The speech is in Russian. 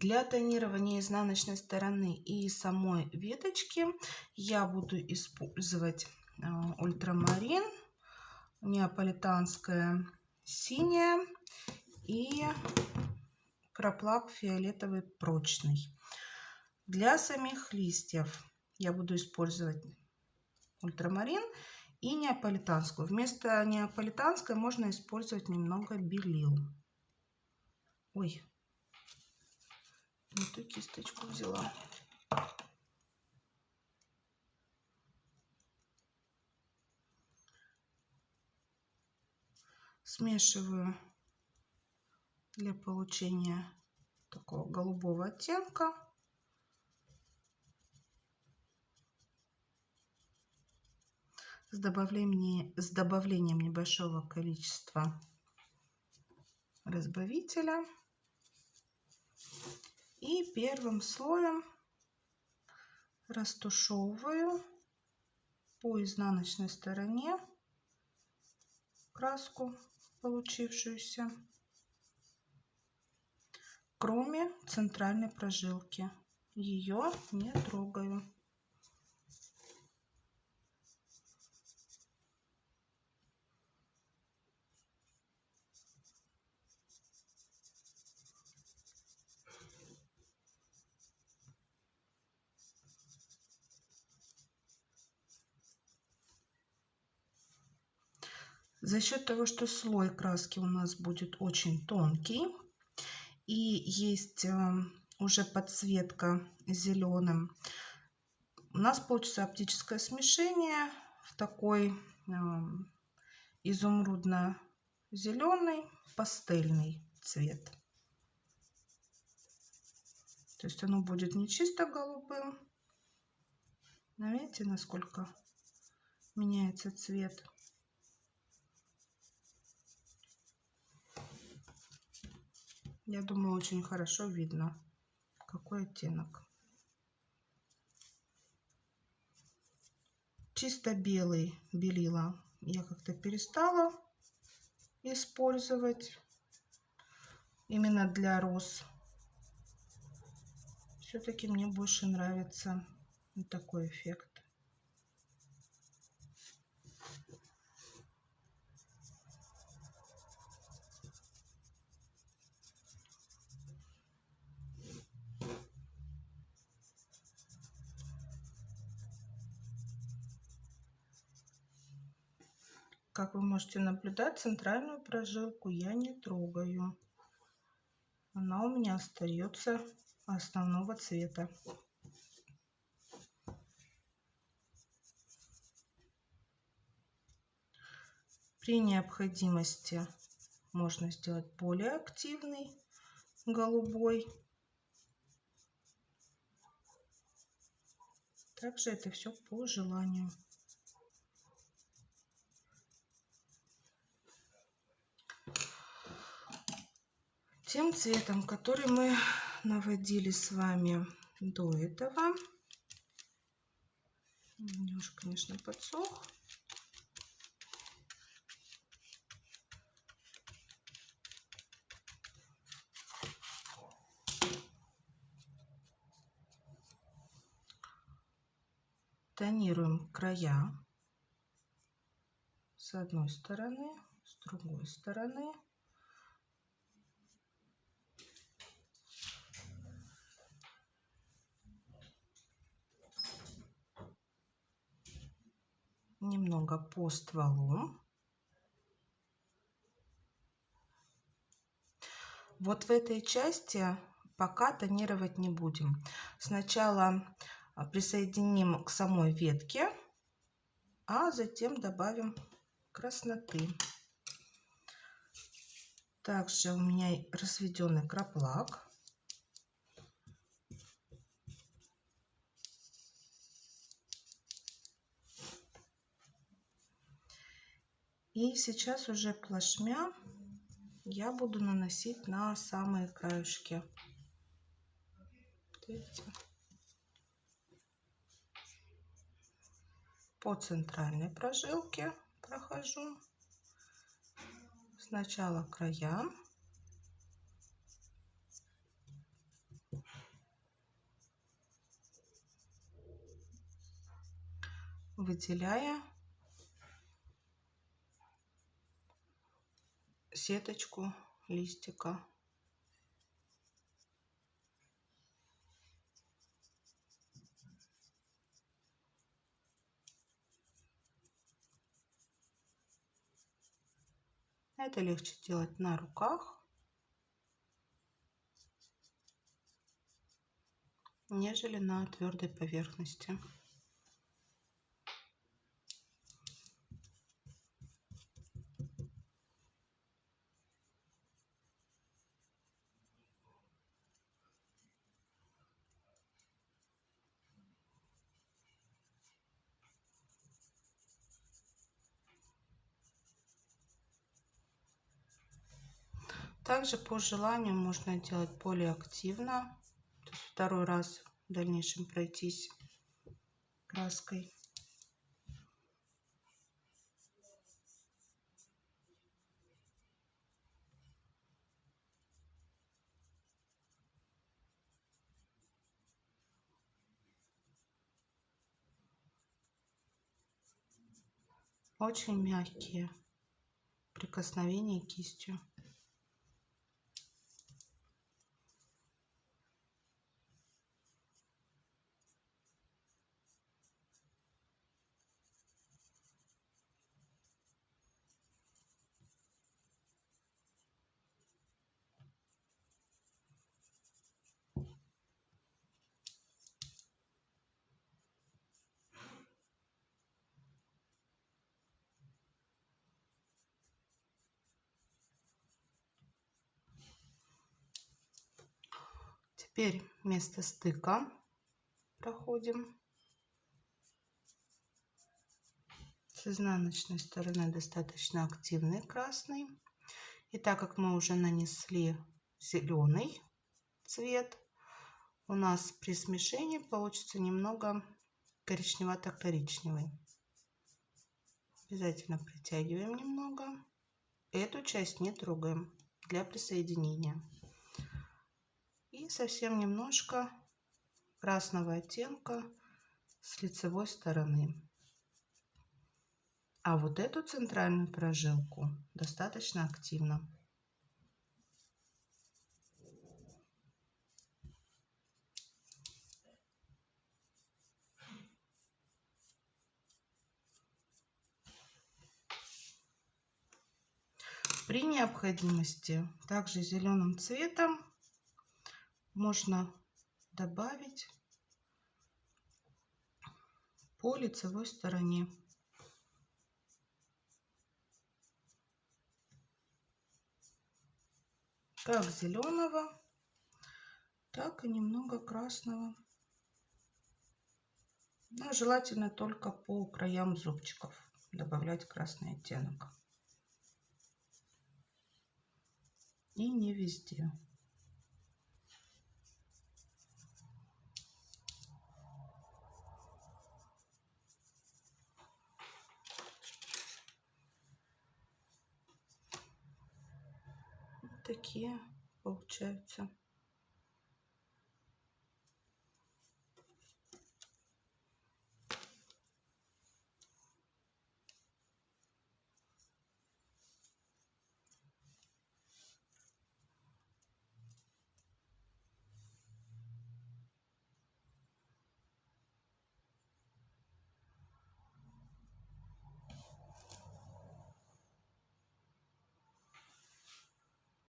Для тонирования изнаночной стороны и самой веточки я буду использовать ультрамарин, неаполитанская синяя и краплак фиолетовый прочный. Для самих листьев я буду использовать ультрамарин и неаполитанскую. Вместо неаполитанской можно использовать немного белил. Ой, не ту кисточку взяла. Смешиваю для получения такого голубого оттенка. С добавлением небольшого количества разбавителя. И первым слоем растушевываю по изнаночной стороне краску получившуюся, кроме центральной прожилки. Ее не трогаю. За счет того, что слой краски у нас будет очень тонкий и есть уже подсветка зеленым, у нас получится оптическое смешение в такой изумрудно-зеленый пастельный цвет. То есть оно будет не чисто голубым. Видите, насколько меняется цвет. Я думаю, очень хорошо видно, какой оттенок. Чисто белый белила я как-то перестала использовать именно для роз. Все-таки мне больше нравится вот такой эффект. Как вы можете наблюдать, центральную прожилку я не трогаю. Она у меня остается основного цвета. При необходимости можно сделать более активный голубой. Также это все по желанию. Тем цветом, который мы наводили с вами до этого, немножко, конечно, подсох. Тонируем края с одной стороны, с другой стороны. Немного по стволу. Вот в этой части пока тонировать не будем. Сначала присоединим к самой ветке, а затем добавим красноты. Также у меня разведенный краплак. И сейчас уже плашмя я буду наносить на самые краешки. Видите? По центральной прожилке прохожу. Сначала края. выделяя сеточку листика. Это легче делать на руках, нежели на твердой поверхности. Также по желанию можно делать более активно, то есть второй раз в дальнейшем пройтись краской. Очень мягкие прикосновения кистью. Теперь место стыка проходим. С изнаночной стороны достаточно активный красный. И так как мы уже нанесли зеленый цвет, у нас при смешении получится немного коричневато-коричневый. Обязательно притягиваем немного. Эту часть не трогаем для присоединения. И совсем немножко красного оттенка с лицевой стороны. А вот эту центральную прожилку достаточно активно. При необходимости также зеленым цветом можно добавить по лицевой стороне. Как зеленого, так и немного красного. Но желательно только по краям зубчиков добавлять красный оттенок. И не везде. Вот такие получаются